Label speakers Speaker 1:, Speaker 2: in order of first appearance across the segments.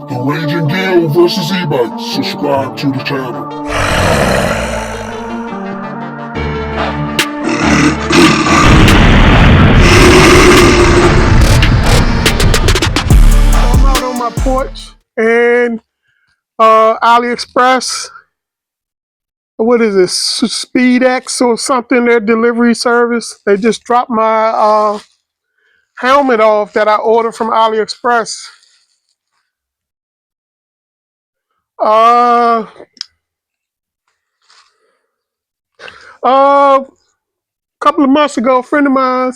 Speaker 1: The Raging Gill versus Ebikes. Subscribe to the channel. I'm out on my porch and AliExpress. What is this? SpeedX or something? Their delivery service. They just dropped my helmet off that I ordered from AliExpress. A couple of months ago, a friend of mine.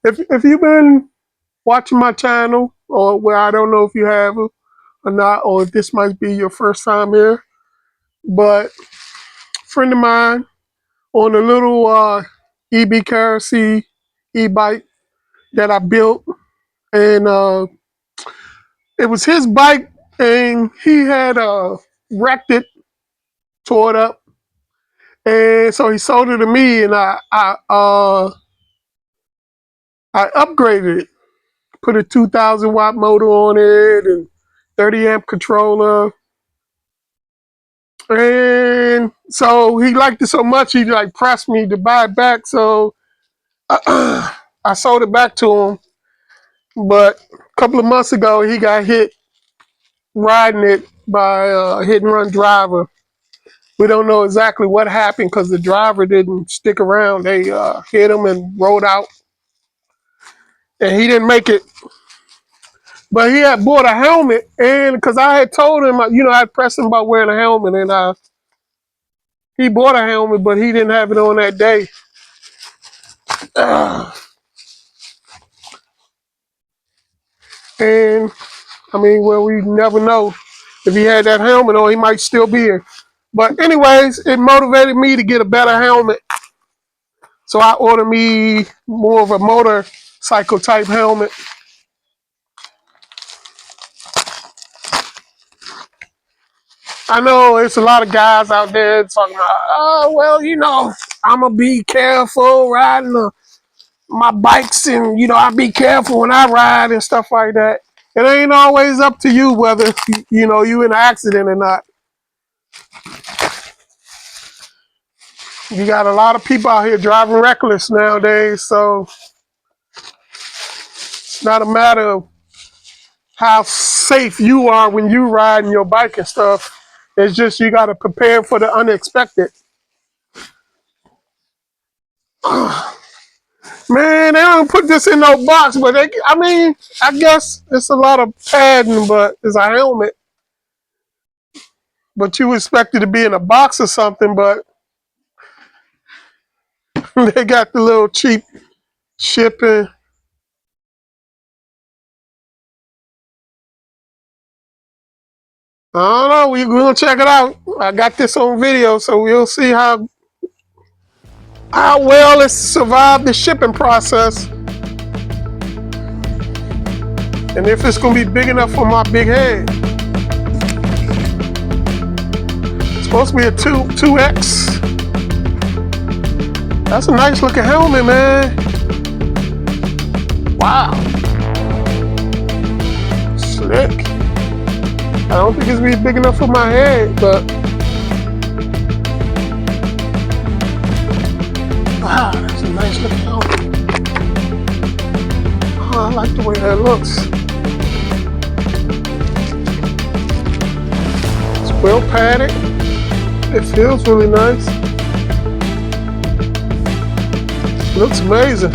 Speaker 1: If you've been watching my channel, or well, I don't know if you have or not, or if this might be your first time here, but a friend of mine on a little ebike e-bike that I built, and it was his bike, and he had wrecked it, tore it up, and so he sold it to me, and I upgraded it, put a 2,000 watt motor on it, and 30 amp controller. And so he liked it so much, he like pressed me to buy it back. So I sold it back to him. But a couple of months ago, he got hit riding it by a hit and run driver. We don't know exactly what happened because the driver didn't stick around. They hit him and rode out. And he didn't make it. But he had bought a helmet, and because I had told him, I pressed him about wearing a helmet, and he bought a helmet, but he didn't have it on that day. And I mean, well, we never know. If he had that helmet on, he might still be here. But anyways, it motivated me to get a better helmet. So I ordered me more of a motorcycle type helmet. I know there's a lot of guys out there talking about, oh, well, I'm going to be careful riding my bikes, and, I be careful when I ride and stuff like that. It ain't always up to you whether, you in an accident or not. You got a lot of people out here driving reckless nowadays, so it's not a matter of how safe you are when you riding your bike and stuff. It's just you got to prepare for the unexpected. Man, they don't put this in no box, but I guess it's a lot of padding, but it's a helmet. But you expect it to be in a box or something, but they got the little cheap shipping. I don't know. We're going to check it out. I got this on video, so we'll see how well it's survived the shipping process. And if it's going to be big enough for my big head. It's supposed to be a 2X. That's a nice looking helmet, man. Wow. Slick. I don't think it's gonna be big enough for my head, but wow, that's a nice looking helmet. Oh, I like the way that looks. It's well padded. It feels really nice. Looks amazing.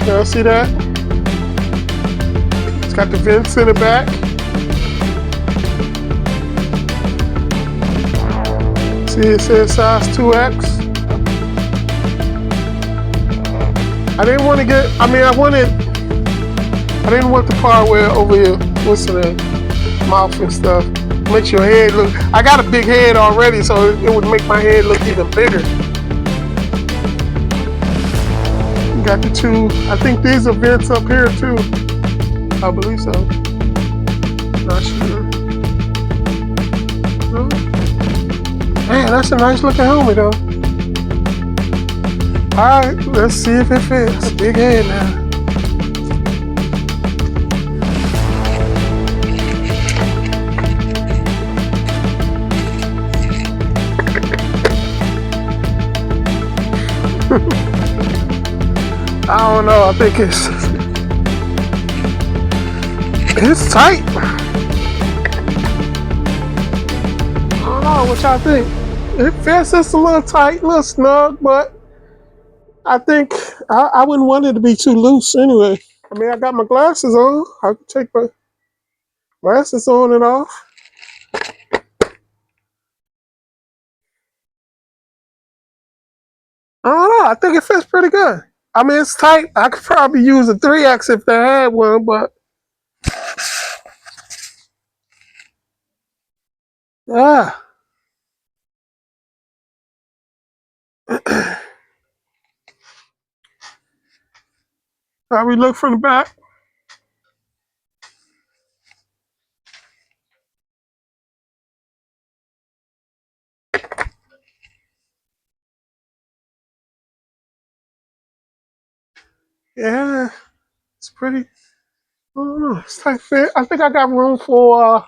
Speaker 1: Y'all see that? It's got the vents in the back. See, it says size 2X. I didn't want to get, I didn't want the part where over here, what's the mouth and stuff. Makes your head look, I got a big head already, so it would make my head look even bigger. You got the two, I think these are vents up here too. I believe so. Not sure. No. Man, that's a nice looking helmet though. Alright, let's see if it fits. Big head now. don't know. I think it's tight. I don't know what y'all think. It fits just a little tight, a little snug, but I think I wouldn't want it to be too loose anyway. I mean, I got my glasses on. I can take my glasses on and off. I don't know. I think it fits pretty good. I mean, it's tight. I could probably use a 3X if they had one, but yeah. How we look from the back? Yeah, it's pretty. I don't know. It's tight fit. I think I got room for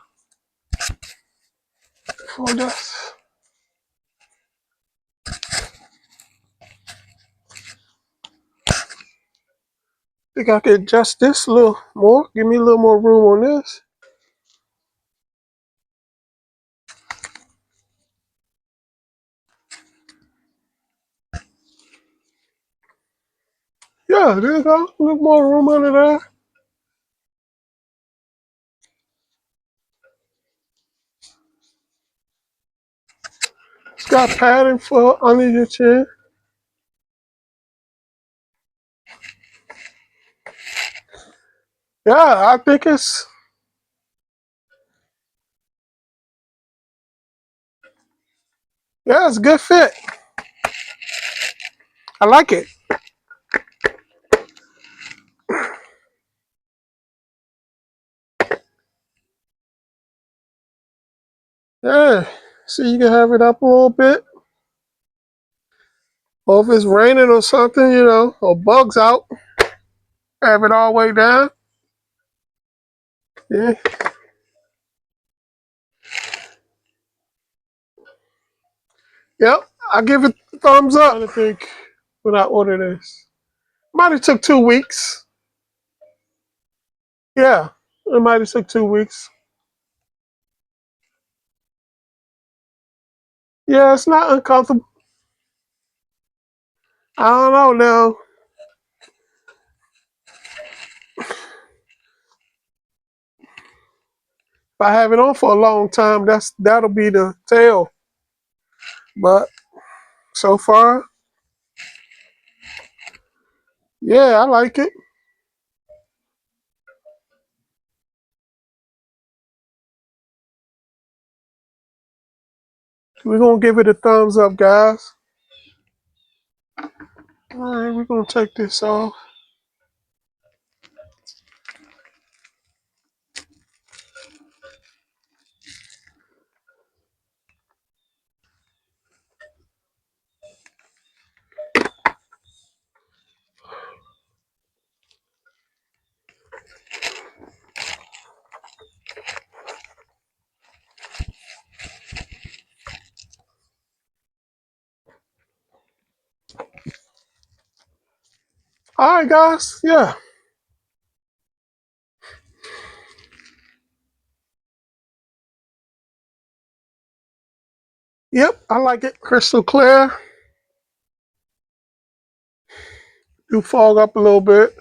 Speaker 1: this. I think I could adjust this a little more. Give me a little more room on this. Yeah, there you go. A little more room under there. It's got padding for under your chin. Yeah, I think it's it's a good fit. I like it. Yeah. See, you can have it up a little bit. Or if it's raining or something, or bugs out, have it all the way down. Yeah. Yep. I give it a thumbs up. I think when I ordered this. Might have took 2 weeks. Yeah. It might have took 2 weeks. Yeah, it's not uncomfortable. I don't know now. If I have it on for a long time, that'll be the tell. But so far, yeah, I like it. We're gonna give it a thumbs up, guys. All right, we're gonna take this off. All right, guys. Yeah. Yep, I like it. Crystal clear. Do fog up a little bit.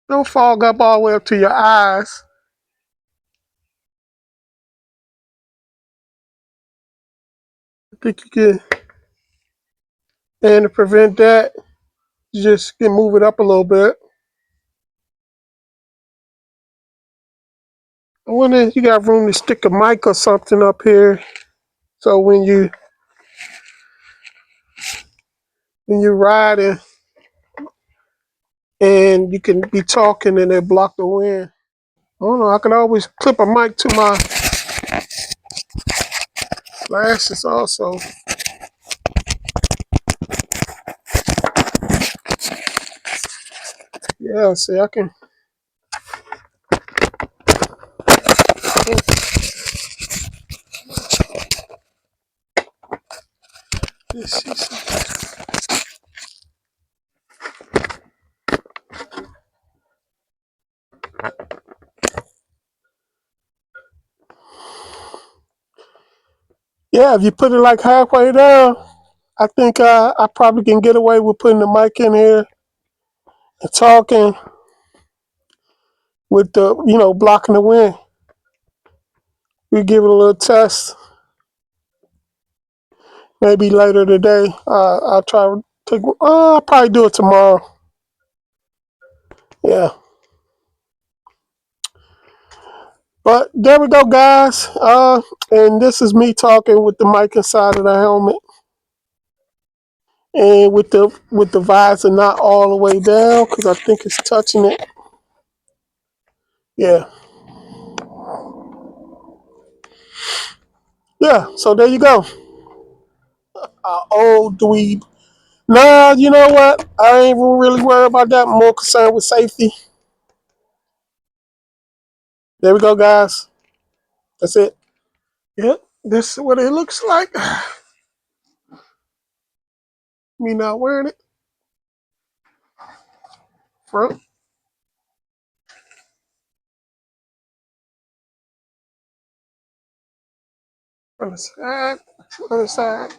Speaker 1: Don't fog up all the way up to your eyes. I think you can, and to prevent that, you just can move it up a little bit. I wonder if you got room to stick a mic or something up here, so when you're riding and you can be talking and it block the wind. I don't know. I can always clip a mic to my glasses also. Yeah, see, I can. This is Yeah, if you put it like halfway down, I think I probably can get away with putting the mic in here and talking with the, blocking the wind. We give it a little test. Maybe later today. I'll try to take. I'll probably do it tomorrow. Yeah. But there we go, guys. And this is me talking with the mic inside of the helmet, and with the visor not all the way down because I think it's touching it. Yeah. Yeah. So there you go. Old dweeb. Nah, you know what? I ain't even really worried about that. I'm more concerned with safety. There we go, guys. That's it. Yep. This is what it looks like. Me not wearing it. Front. On the side. On the side.